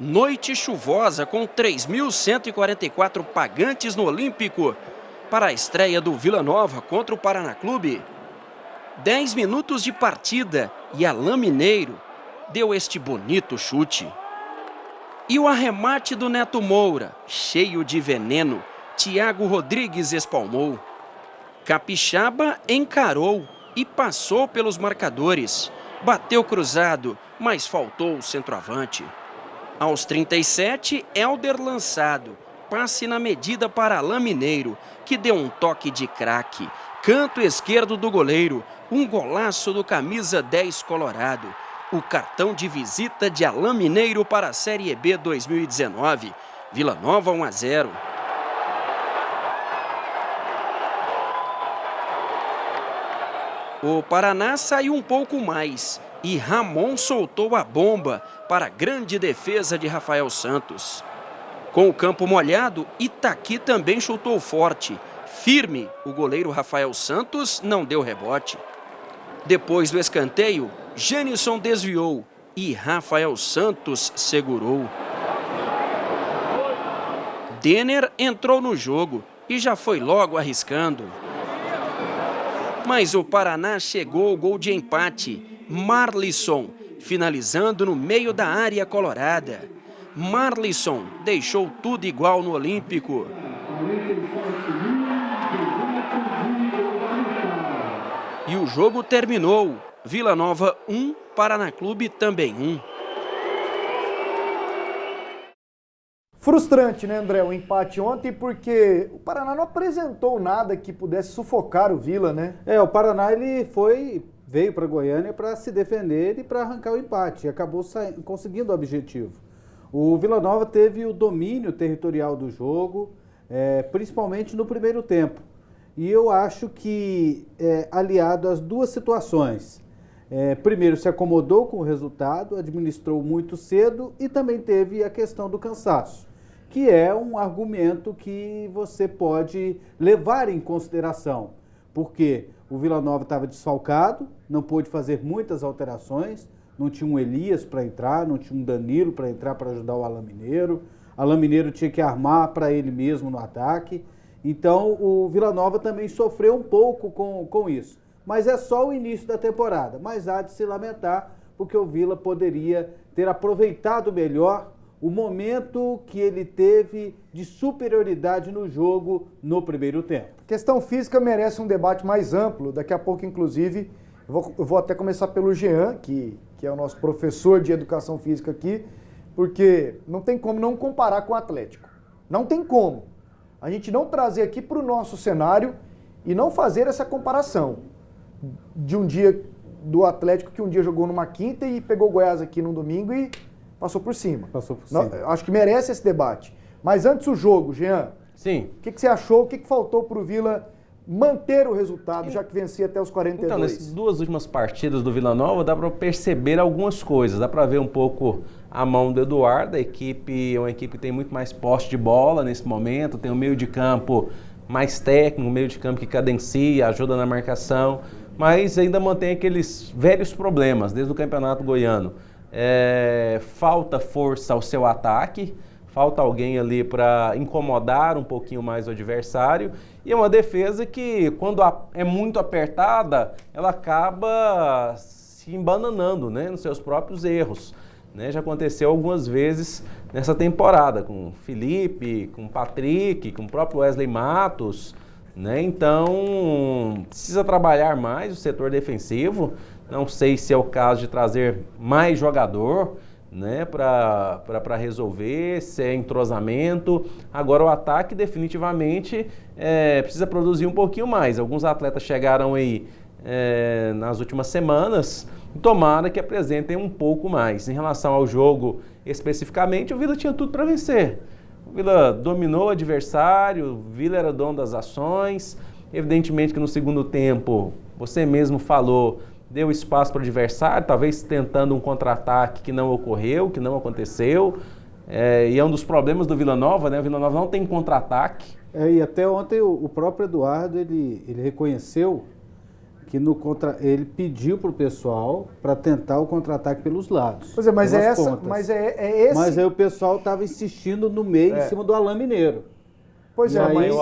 Noite chuvosa com 3.144 pagantes no Olímpico para a estreia do Vila Nova contra o Paraná Clube. 10 minutos de partida e Alain Mineiro deu este bonito chute. E o arremate do Neto Moura, cheio de veneno, Thiago Rodrigues espalmou. Capixaba encarou e passou pelos marcadores. Bateu cruzado, mas faltou o centroavante. Aos 37, Hélder lançado. Passe na medida para Alain Mineiro, que deu um toque de craque. Canto esquerdo do goleiro, um golaço do camisa 10 colorado. O cartão de visita de Alain Mineiro para a Série B 2019. Vila Nova 1-0. O Paraná saiu um pouco mais e Ramon soltou a bomba para a grande defesa de Rafael Santos. Com o campo molhado, Itaqui também chutou forte. Firme, o goleiro Rafael Santos não deu rebote. Depois do escanteio, Janison desviou e Rafael Santos segurou. Denner entrou no jogo e já foi logo arriscando. Mas o Paraná chegou ao gol de empate. Marlisson, finalizando no meio da área colorada. Marlisson deixou tudo igual no Olímpico. E o jogo terminou. Vila Nova 1, Paraná Clube também 1. Frustrante, né, André, o empate ontem, porque o Paraná não apresentou nada que pudesse sufocar o Vila, né? O Paraná veio para Goiânia para se defender e para arrancar o empate, e acabou conseguindo o objetivo. O Vila Nova teve o domínio territorial do jogo, principalmente no primeiro tempo. E eu acho que, aliado às duas situações, primeiro se acomodou com o resultado, administrou muito cedo e também teve a questão do cansaço, que é um argumento que você pode levar em consideração, porque o Vila Nova estava desfalcado, não pôde fazer muitas alterações, não tinha um Elias para entrar, não tinha um Danilo para entrar para ajudar o Alain Mineiro. Alain Mineiro tinha que armar para ele mesmo no ataque. Então o Vila Nova também sofreu um pouco com isso. Mas é só o início da temporada, mas há de se lamentar, porque o Vila poderia ter aproveitado melhor o momento que ele teve de superioridade no jogo no primeiro tempo. A questão física merece um debate mais amplo. Daqui a pouco, inclusive, eu vou até começar pelo Jean, que é o nosso professor de educação física aqui, porque não tem como não comparar com o Atlético. Não tem como. A gente não trazer aqui para o nosso cenário e não fazer essa comparação de um dia do Atlético que um dia jogou numa quinta e pegou o Goiás aqui no domingo e passou por cima. Acho que merece esse debate. Mas antes o jogo, Jean. Sim. O que você achou? O que faltou para o Vila manter o resultado, já que vencia até os 42? Então, nessas duas últimas partidas do Vila Nova, dá para perceber algumas coisas. Dá para ver um pouco a mão do Eduardo. A equipe é uma equipe que tem muito mais posse de bola nesse momento. Tem um meio de campo mais técnico, um meio de campo que cadencia, ajuda na marcação. Mas ainda mantém aqueles velhos problemas desde o Campeonato Goiano. Falta força ao seu ataque, falta alguém ali para incomodar um pouquinho mais o adversário, e é uma defesa que, quando é muito apertada, ela acaba se embananando, né, nos seus próprios erros. Né? Já aconteceu algumas vezes nessa temporada, com o Felipe, com o Patrick, com o próprio Wesley Matos. Né? Então, precisa trabalhar mais o setor defensivo. Não sei se é o caso de trazer mais jogador, né, para resolver, se é entrosamento. Agora o ataque definitivamente precisa produzir um pouquinho mais. Alguns atletas chegaram aí nas últimas semanas, tomara que apresentem um pouco mais. Em relação ao jogo especificamente, o Vila tinha tudo para vencer. O Vila dominou o adversário, o Vila era dono das ações. Evidentemente que no segundo tempo, você mesmo falou, deu espaço para o adversário, talvez tentando um contra-ataque que não ocorreu, que não aconteceu. E é um dos problemas do Vila Nova, né? O Vila Nova não tem contra-ataque. E até ontem o próprio Eduardo, ele reconheceu que ele pediu para o pessoal para tentar o contra-ataque pelos lados. Pois é, mas pelas essa, pontas. mas é esse. Mas aí o pessoal estava insistindo no meio, em cima do Alain Mineiro. Pois é, aí, mas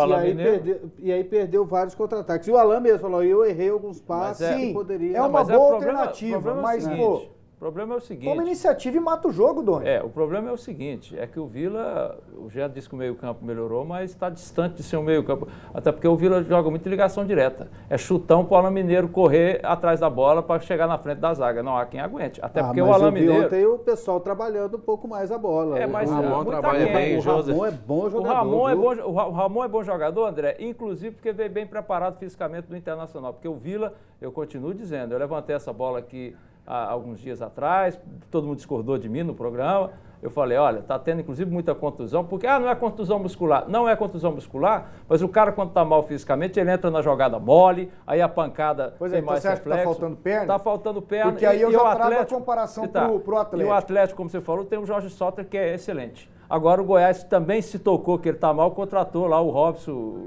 e aí perdeu vários contra-ataques. E o Alain mesmo falou, eu errei alguns passes sim, que poderia... é uma Mas boa o problema- alternativa, o problema é o mas, seguinte, pô, o problema é o seguinte. toma iniciativa e mata o jogo, Doni. O problema é o seguinte, é que o Vila, o Jean disse que o meio-campo melhorou, mas está distante de ser um meio-campo. Até porque o Vila joga muito em ligação direta. É chutão para o Alain Mineiro correr atrás da bola para chegar na frente da zaga. Não há quem aguente. Até porque o mas Alain eu vi Mineiro... ontem o pessoal trabalhando um pouco mais a bola. Mas O Ramon muito trabalha aquém. bem, o Joseph. Ramon é bom O jogador. Ramon é bom jogador, André, inclusive porque veio bem preparado fisicamente do Internacional. Porque o Vila, eu continuo dizendo, eu levantei essa bola aqui há alguns dias atrás, todo mundo discordou de mim no programa. Eu falei, olha, está tendo inclusive muita contusão, porque não é contusão muscular. Não é contusão muscular, mas o cara quando está mal fisicamente, ele entra na jogada mole, aí a pancada Pois é, tem então mais você acha que reflexo. tá faltando perna? Está faltando perna. Porque aí eu já o trago a Atlético- comparação e tá. pro Atlético. E o Atlético, como você falou, tem o Jorge Soter, que é excelente. Agora o Goiás também se tocou que ele está mal, contratou lá o Robson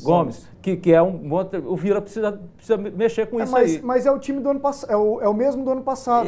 Gomes, que é o Vila precisa mexer com isso aí. Mas é o time do ano passado, é o mesmo do ano passado.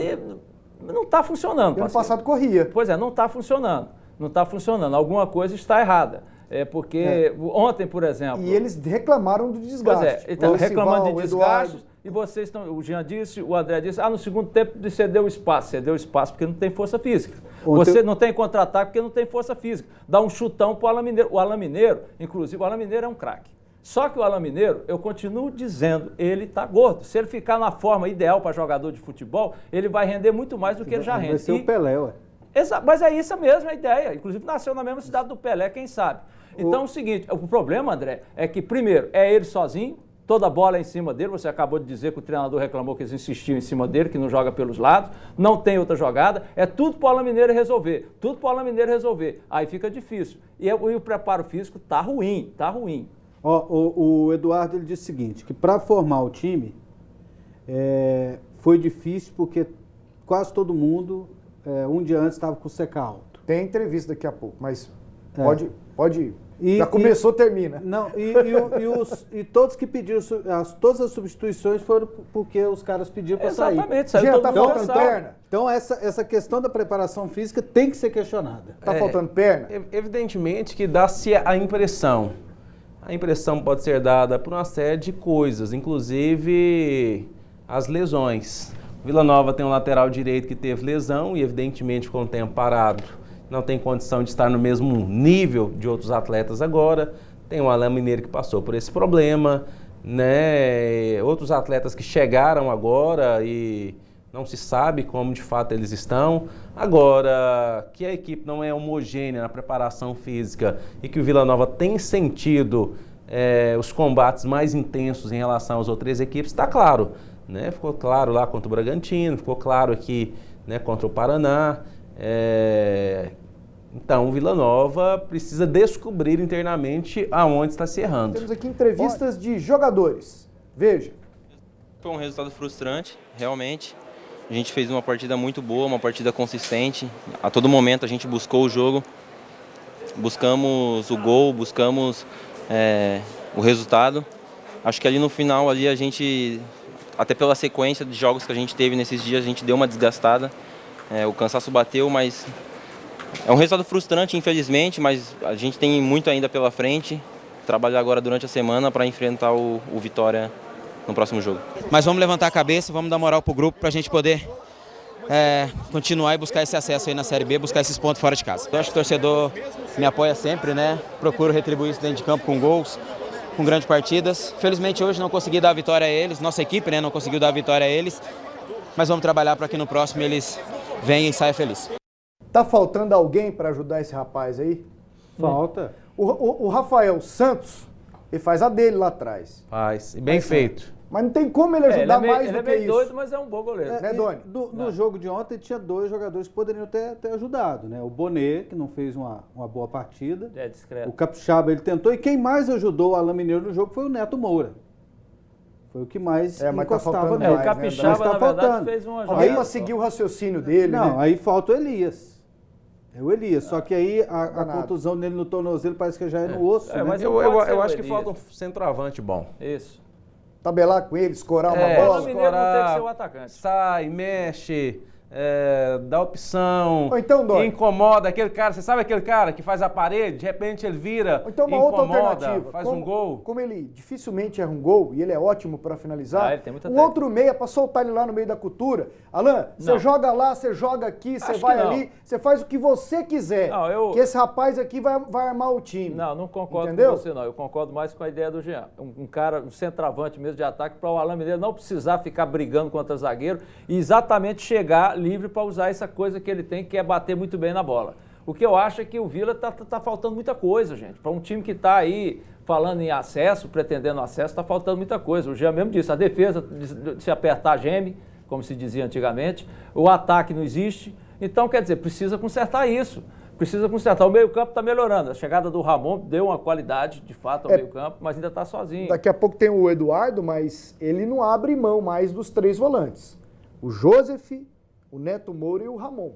Não está funcionando. E ano parceiro. passado corria. Pois é, não está funcionando. Não está funcionando. Alguma coisa está errada. Porque ontem, por exemplo... E eles reclamaram do Pois desgaste. então, O reclamando Sival, de o Eduardo. desgaste, e vocês estão... O Jean disse, o André disse, no segundo tempo cedeu espaço. Cedeu espaço porque não tem força física. Você não tem contra-ataque porque não tem força física. Dá um chutão para o Alain Mineiro. O Alain Mineiro, inclusive, o Alain Mineiro é um craque. Só que o Alain Mineiro, eu continuo dizendo, ele está gordo. Se ele ficar na forma ideal para jogador de futebol, ele vai render muito mais do que ele já rende. Vai ser o Pelé, ué. Mas é isso mesmo a ideia. Inclusive nasceu na mesma cidade do Pelé, quem sabe. Então é o seguinte, o problema, André, é que primeiro, é ele sozinho, toda a bola é em cima dele, você acabou de dizer que o treinador reclamou que eles insistiam em cima dele, que não joga pelos lados, não tem outra jogada, é tudo para o Alain Mineiro resolver, tudo para o Alain Mineiro resolver. Aí fica difícil. E o preparo físico tá ruim, tá ruim. O Eduardo ele disse o seguinte, que para formar o time foi difícil porque quase todo mundo um dia antes estava com o seca alto. Tem entrevista daqui a pouco, mas pode ir. E- Já começou, termina. Não, e todos que pediram, todas as substituições foram porque os caras pediram para sair. Exatamente, saiu Jean, todo tá mundo faltando cansado. perna? Então essa questão da preparação física tem que ser questionada. Tá faltando perna? Evidentemente que dá-se a impressão. A impressão pode ser dada por uma série de coisas, inclusive as lesões. Vila Nova tem um lateral direito que teve lesão e evidentemente ficou um tempo parado. Não tem condição de estar no mesmo nível de outros atletas agora. Tem o Alain Mineiro que passou por esse problema, né? Outros atletas que chegaram agora e não se sabe como de fato eles estão. Agora, que a equipe não é homogênea na preparação física e que o Vila Nova tem sentido os combates mais intensos em relação às outras equipes, está claro. Né? Ficou claro lá contra o Bragantino, ficou claro aqui, né, contra o Paraná. Então, o Vila Nova precisa descobrir internamente aonde está se errando. Temos aqui entrevistas de jogadores. Veja. Foi um resultado frustrante, realmente. A gente fez uma partida muito boa, uma partida consistente. A todo momento a gente buscou o jogo, buscamos o gol, buscamos o resultado. Acho que ali no final ali a gente, até pela sequência de jogos que a gente teve nesses dias, a gente deu uma desgastada. O cansaço bateu, mas é um resultado frustrante, infelizmente, mas a gente tem muito ainda pela frente. Trabalhar agora durante a semana para enfrentar o Vitória no próximo jogo. Mas vamos levantar a cabeça, vamos dar moral pro grupo para a gente poder continuar e buscar esse acesso aí na Série B, buscar esses pontos fora de casa. Eu acho que o torcedor me apoia sempre, né? Procuro retribuir isso dentro de campo com gols, com grandes partidas. Felizmente hoje não consegui dar a vitória a eles, nossa equipe, né, não conseguiu dar a vitória a eles, mas vamos trabalhar para que no próximo eles venham e saiam felizes. Tá faltando alguém para ajudar esse rapaz aí? Falta. O Rafael Santos, ele faz a dele lá atrás. Faz, e bem feito. Mas não tem como ele ajudar mais ele do é que meio isso. doido, mas é um bom goleiro. Né, Doni? No jogo de ontem tinha 2 jogadores que poderiam ter ajudado, né? O Bonet, que não fez uma boa partida. É discreto. O Capixaba, ele tentou. E quem mais ajudou o Alain Mineiro no jogo foi o Neto Moura. Foi o que mais mas tá encostava faltando nele. o mais, Capixaba, Mas tá na verdade, faltando. fez uma Alguém jogada para só. seguir o raciocínio dele, Não, né? aí falta o Elias. É o Elias. Só que aí a Danado. contusão dele no tornozelo parece que já é no osso. né? mas Eu pode ser eu o acho que Elias. falta um centroavante bom. Isso. tabelar com ele, escorar uma O bola. Mineiro não tem que ser o atacante. Sai, mexe, dá opção, Ou então, Dória, incomoda aquele cara. Você sabe aquele cara que faz a parede, de repente ele vira, ou então uma outra incomoda, alternativa. faz um gol. Como ele dificilmente erra um gol e ele é ótimo para finalizar, Ele tem muita um técnica. outro meia para soltar ele lá no meio da cultura. Alain, você Não. joga lá, você joga aqui, você Acho vai que não. ali, você faz o que você quiser. Não, Que esse rapaz aqui vai armar o time. Não concordo Entendeu? com você, não. Eu concordo mais com a ideia do Jean. Um cara, um centroavante mesmo de ataque, para o Alain Mineiro não precisar ficar brigando contra zagueiro e exatamente chegar livre para usar essa coisa que ele tem, que é bater muito bem na bola. O que eu acho é que o Vila tá faltando muita coisa, gente. Para um time que está aí falando em acesso, pretendendo acesso, está faltando muita coisa. O Jean mesmo disse, a defesa, se apertar, geme, como se dizia antigamente. O ataque não existe. Então, quer dizer, precisa consertar isso. Precisa consertar. O meio-campo está melhorando. A chegada do Ramon deu uma qualidade, de fato, ao meio-campo, mas ainda está sozinho. Daqui a pouco tem o Eduardo, mas ele não abre mão mais dos 3 volantes. O Joseph, o Neto Moura e o Ramon.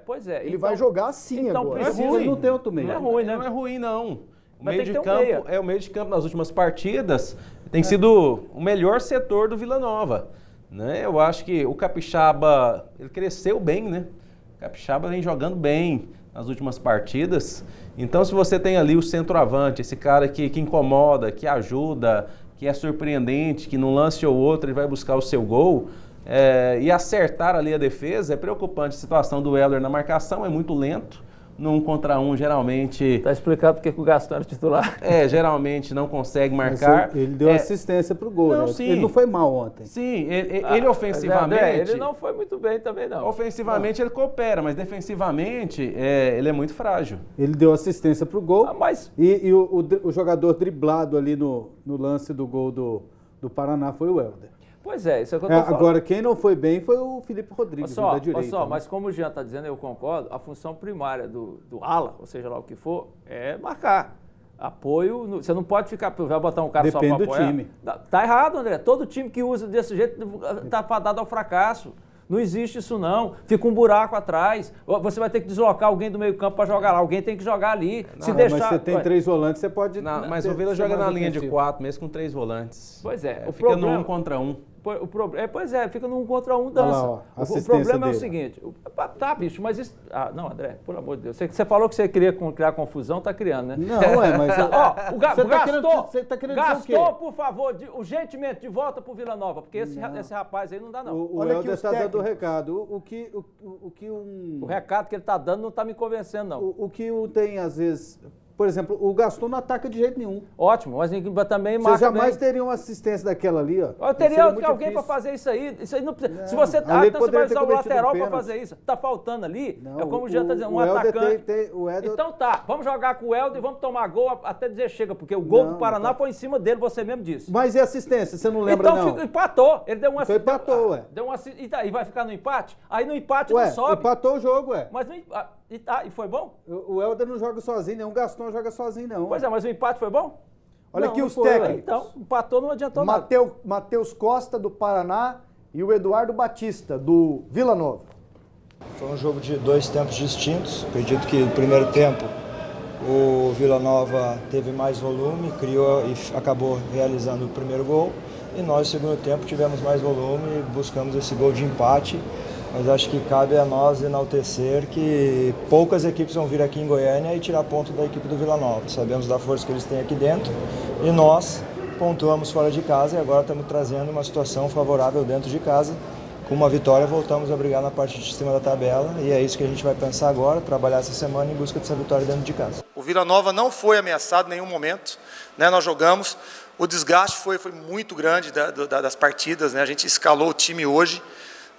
Pois é. Ele vai jogar assim então agora. precisa- Ele não tem outro meio. Não é ruim, né? Não é ruim, não. O Mas meio tem de que ter um meia. campo, o meio de campo nas últimas partidas tem sido o melhor setor do Vila Nova. Né? Eu acho que o Capixaba, ele cresceu bem, né? O Capixaba vem jogando bem nas últimas partidas. Então, se você tem ali o centroavante, esse cara que incomoda, que ajuda, que é surpreendente, que num lance ou outro ele vai buscar o seu gol, e acertar ali a defesa, é preocupante. A situação do Heller na marcação é muito lento. No 1 contra 1, geralmente... Está explicado porque que o Gastão era titular. Geralmente não consegue Mas marcar. ele deu assistência pro gol, Não, né? sim. Ele não foi mal ontem. Sim, ele ofensivamente... André, ele não foi muito bem também, não. Ofensivamente ele coopera, mas defensivamente ele é muito frágil. Ele deu assistência pro gol. Mas E o jogador driblado ali no lance do gol do Paraná foi o Helder. Pois é, isso é o que eu tô falando. Agora, quem não foi bem foi o Felipe Rodrigues, da direita. né? Mas como o Jean está dizendo, eu concordo, a função primária do ala, ou seja lá o que for, é marcar. Apoio, você não pode ficar, vai botar um cara Depende só para do apoiar. time. Tá errado, André. Todo time que usa desse jeito tá fadado ao fracasso. Não existe isso não. Fica um buraco atrás. Você vai ter que deslocar alguém do meio campo para jogar lá. Alguém tem que jogar ali. Mas você tem 3 volantes, você pode... Mas o Vila joga na linha de 4, mesmo com 3 volantes. Pois é. Fica no 1 contra 1. Pois é, fica no 1 contra 1, dança. Olha lá, ó, O assistência problema é o dele. seguinte, tá, bicho, mas isso... não, André, pelo amor de Deus. Você falou que você queria criar confusão, tá criando, né? Não, mas... Ó, Você tá querendo dizer o quê? Gastou, por favor, urgentemente, de volta pro Vila Nova, porque esse rapaz aí não dá, não. O Olha aqui Helder os está dando o técnicos. recado. O recado que ele tá dando não tá me convencendo, não. O que tem, às vezes... Por exemplo, o Gaston não ataca de jeito nenhum. Ótimo, mas também Você marca jamais bem. teria uma assistência daquela ali, ó. Eu teria Seria muito alguém para difícil. fazer isso aí. Isso aí não precisa. Não, Se você ali ele então você vai poderia ter usar o cometido um lateral para pênalti. fazer isso. Tá faltando ali. Não, É como o Jean tá dizendo, um o Helder atacante. o Helder... Então tá, vamos jogar com o Helder e vamos tomar gol até dizer chega, porque o gol Não, do Paraná tá. foi em cima dele, você mesmo disse. Mas e assistência? Você não lembra, Então não? empatou. Ele deu uma Então empatou, ué. Deu uma e daí vai ficar no empate? Aí no empate Ué, não sobe. empatou o jogo, ué. Mas e foi bom? O Helder não joga sozinho, nem o Gaston joga sozinho, não. Pois é, mas o empate foi bom? Olha Não, aqui não os foi, ué. técnicos. Então, empatou, não adiantou nada. Matheus Costa, do Paraná, e o Eduardo Batista, do Vila Nova. Foi um jogo de 2 tempos distintos. Acredito que no primeiro tempo o Vila Nova teve mais volume, criou e acabou realizando o primeiro gol. E nós, no segundo tempo, tivemos mais volume e buscamos esse gol de empate. Mas acho que cabe a nós enaltecer que poucas equipes vão vir aqui em Goiânia e tirar ponto da equipe do Vila Nova. Sabemos da força que eles têm aqui dentro e nós pontuamos fora de casa e agora estamos trazendo uma situação favorável dentro de casa. Com uma vitória voltamos a brigar na parte de cima da tabela e é isso que a gente vai pensar agora, trabalhar essa semana em busca dessa vitória dentro de casa. O Vila Nova não foi ameaçado em nenhum momento, né? Nós jogamos, o desgaste foi muito grande das partidas, né? A gente escalou o time hoje,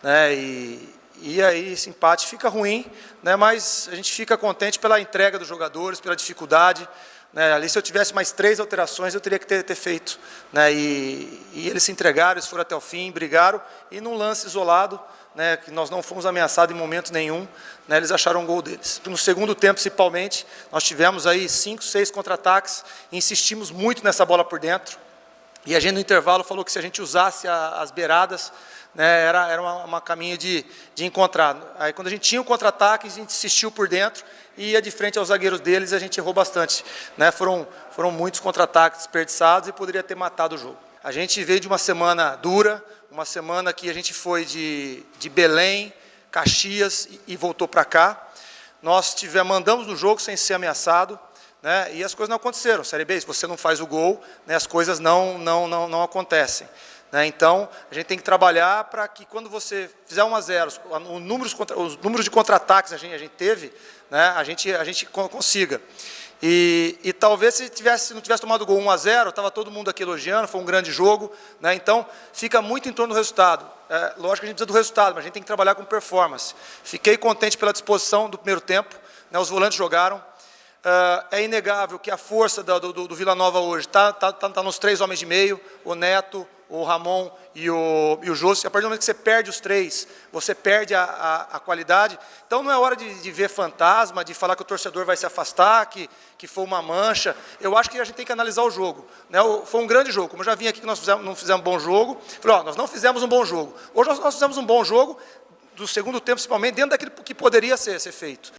né? E aí esse empate fica ruim, né? Mas a gente fica contente pela entrega dos jogadores, pela dificuldade, né? Ali se eu tivesse mais 3 alterações eu teria que ter feito, né? E eles se entregaram, eles foram até o fim, brigaram e num lance isolado, né, que nós não fomos ameaçados em momento nenhum, né, eles acharam um gol deles. No segundo tempo, principalmente, nós tivemos aí 5, 6 contra-ataques e insistimos muito nessa bola por dentro. E a gente no intervalo falou que se a gente usasse as beiradas, né, era uma caminho de encontrar. Aí quando a gente tinha o contra-ataque, a gente insistiu por dentro e ia de frente aos zagueiros deles e a gente errou bastante. Né, foram muitos contra-ataques desperdiçados e poderia ter matado o jogo. A gente veio de uma semana dura, uma semana que a gente foi de Belém, Caxias e voltou para cá. Nós mandamos no jogo sem ser ameaçado, né, e as coisas não aconteceram. Série B, se você não faz o gol, né, as coisas não acontecem. Né, então, a gente tem que trabalhar para que quando você fizer 1-0, os números de contra-ataques a gente teve, né, a gente consiga. E talvez se não tivesse tomado o gol 1-0, estava todo mundo aqui elogiando, foi um grande jogo, né, então fica muito em torno do resultado. Lógico que a gente precisa do resultado, mas a gente tem que trabalhar com performance. Fiquei contente pela disposição do primeiro tempo, né, os volantes jogaram. É inegável que a força do Vila Nova hoje está nos 3 homens de meio, o Neto, o Ramon e o José. A partir do momento que você perde os 3, você perde a qualidade. Então não é hora de ver fantasma, de falar que o torcedor vai se afastar, que foi uma mancha. Eu acho que a gente tem que analisar o jogo. Né? Foi um grande jogo. Como eu já vim aqui que nós não fizemos um bom jogo, falei, nós não fizemos um bom jogo. Hoje nós fizemos um bom jogo, do segundo tempo principalmente, dentro daquilo que poderia ser feito.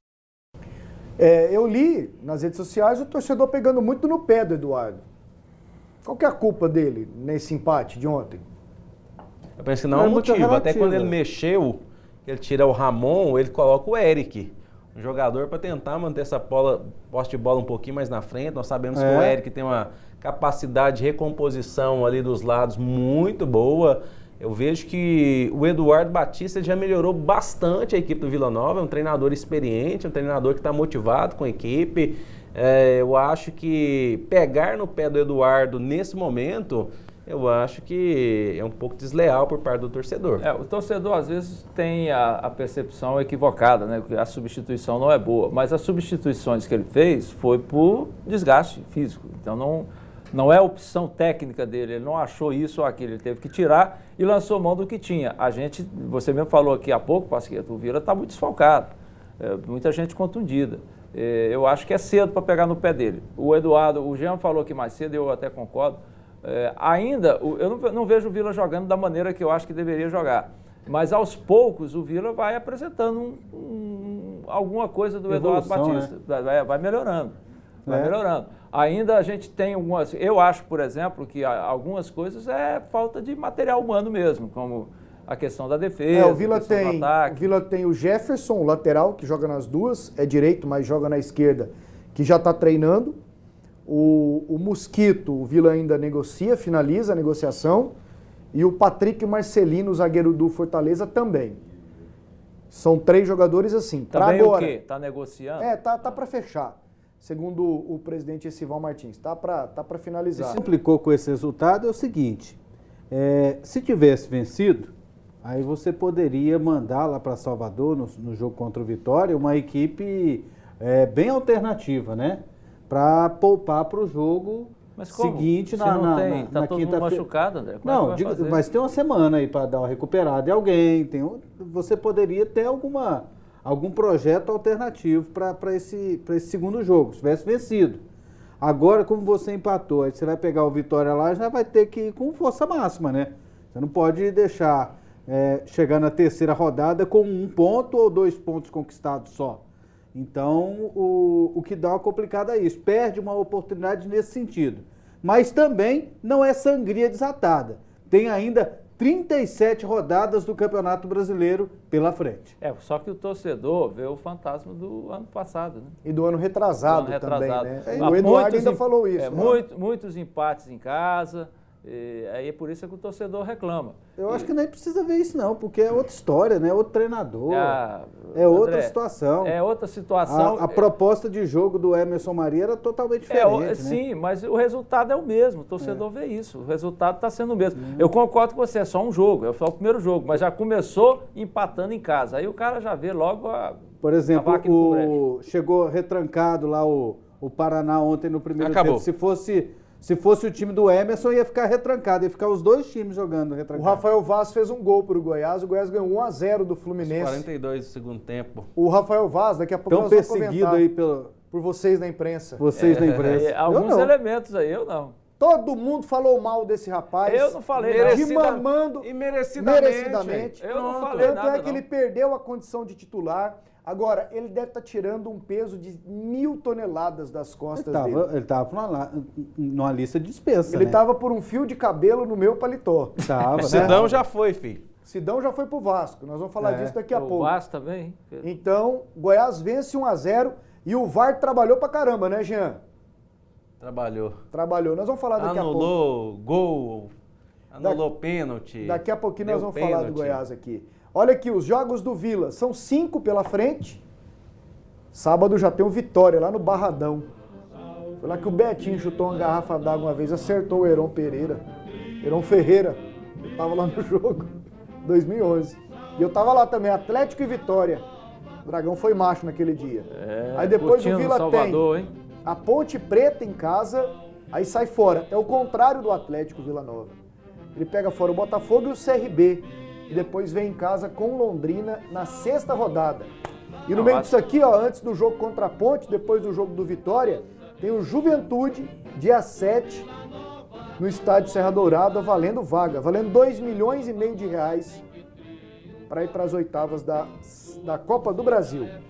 Eu li nas redes sociais o torcedor pegando muito no pé do Eduardo. Qual que é a culpa dele nesse empate de ontem? Eu penso que não é um motivo. Até quando ele mexeu, ele tira o Ramon, ele coloca o Eric, um jogador para tentar manter essa posse de bola um pouquinho mais na frente. Nós sabemos que o Eric tem uma capacidade de recomposição ali dos lados muito boa. Eu vejo que o Eduardo Batista já melhorou bastante a equipe do Vila Nova, é um treinador experiente, um treinador que está motivado com a equipe. Eu acho que pegar no pé do Eduardo nesse momento, eu acho que é um pouco desleal por parte do torcedor. O torcedor às vezes tem a percepção equivocada, né? Que a substituição não é boa, mas as substituições que ele fez foi por desgaste físico, então não é opção técnica dele, ele não achou isso ou aquilo, ele teve que tirar e lançou mão do que tinha. Você mesmo falou aqui há pouco, Pasqueta, o Vila está muito desfalcado, muita gente contundida. Eu acho que é cedo para pegar no pé dele. O Jean falou aqui mais cedo, eu até concordo, eu não vejo o Vila jogando da maneira que eu acho que deveria jogar, mas aos poucos o Vila vai apresentando alguma coisa do Eduardo Batista, né? vai melhorando. Vai melhorando. Ainda a gente tem algumas... Eu acho, por exemplo, que algumas coisas é falta de material humano mesmo, como a questão da defesa, o Vila tem o Jefferson, o lateral, que joga nas duas, é direito, mas joga na esquerda, que já está treinando. O Mosquito, o Vila ainda finaliza a negociação. E o Patrick Marcelino, o zagueiro do Fortaleza, também. São 3 jogadores assim. Também agora, o quê? Está negociando? Tá para fechar. Segundo o presidente Esival Martins, tá para finalizar. O que se implicou com esse resultado é o seguinte, se tivesse vencido, aí você poderia mandar lá para Salvador, no jogo contra o Vitória, uma equipe bem alternativa, né? Para poupar para o jogo seguinte na quinta-feira. Está todo mundo machucado, André? Não, mas tem uma semana aí para dar uma recuperada em alguém, você poderia ter algum projeto alternativo para esse segundo jogo, se tivesse vencido. Agora, como você empatou, aí você vai pegar o Vitória lá, já vai ter que ir com força máxima, né? Você não pode deixar chegar na terceira rodada com 1 ponto ou 2 pontos conquistados só. Então, o que dá uma complicada é isso, perde uma oportunidade nesse sentido. Mas também não é sangria desatada. Tem ainda 37 rodadas do Campeonato Brasileiro pela frente. Só que o torcedor vê o fantasma do ano passado, né? E do ano retrasado também, né? O Eduardo ainda falou isso. Muitos empates em casa, aí é por isso que o torcedor reclama. Eu acho que nem precisa ver isso não, porque é outra história, né? Outro treinador, outra situação. É outra situação. A proposta de jogo do Emerson Maria era totalmente diferente, né? Sim, mas o resultado é o mesmo, o torcedor vê isso, o resultado está sendo o mesmo. Eu concordo com você, é só um jogo, é só o primeiro jogo, mas já começou empatando em casa, aí o cara já vê logo Por exemplo, chegou retrancado lá o Paraná ontem no primeiro tempo. Se fosse o time do Emerson, ia ficar retrancado, ia ficar os 2 times jogando retrancado. O Rafael Vaz fez um gol para o Goiás ganhou 1-0 do Fluminense. 42 do segundo tempo. O Rafael Vaz, daqui a pouco nós vamos comentar aí por vocês da imprensa. Vocês da imprensa. Alguns elementos aí, eu não. Todo mundo falou mal desse rapaz. Eu não falei nada. E merecidamente. Eu não falei nada, Tanto é que ele perdeu a condição de titular. Agora, ele deve estar tirando um peso de 1.000 toneladas das costas dele. Ele estava numa lista de dispensa, Ele né? estava por um fio de cabelo no meu paletó. Tava, né? Sidão já foi, filho. Sidão já foi pro Vasco, nós vamos falar disso daqui a O pouco. Vasco também, hein? Então, Goiás vence 1-0 e o VAR trabalhou pra caramba, né, Jean? Trabalhou. Trabalhou. Nós vamos falar daqui a pouco. Anulou gol, anulou pênalti. Daqui a pouquinho nós deu vamos falar do pênalti. Goiás aqui. Olha aqui, os jogos do Vila. São 5 pela frente. Sábado já tem o Vitória lá no Barradão. Foi lá que o Betinho chutou uma garrafa d'água uma vez, acertou o Heron Ferreira. Eu tava lá no jogo, 2011. E eu tava lá também, Atlético e Vitória. O Dragão foi macho naquele dia. Aí depois o Vila Salvador, tem a Ponte Preta em casa, aí sai fora. É o contrário do Atlético Vila Nova. Ele pega fora o Botafogo e o CRB. E depois vem em casa com Londrina na 6ª rodada. E no meio disso aqui, ó, antes do jogo contra a Ponte, depois do jogo do Vitória, tem o Juventude, dia 7, no estádio Serra Dourada, valendo vaga, valendo R$2,5 milhões para ir para as oitavas da Copa do Brasil.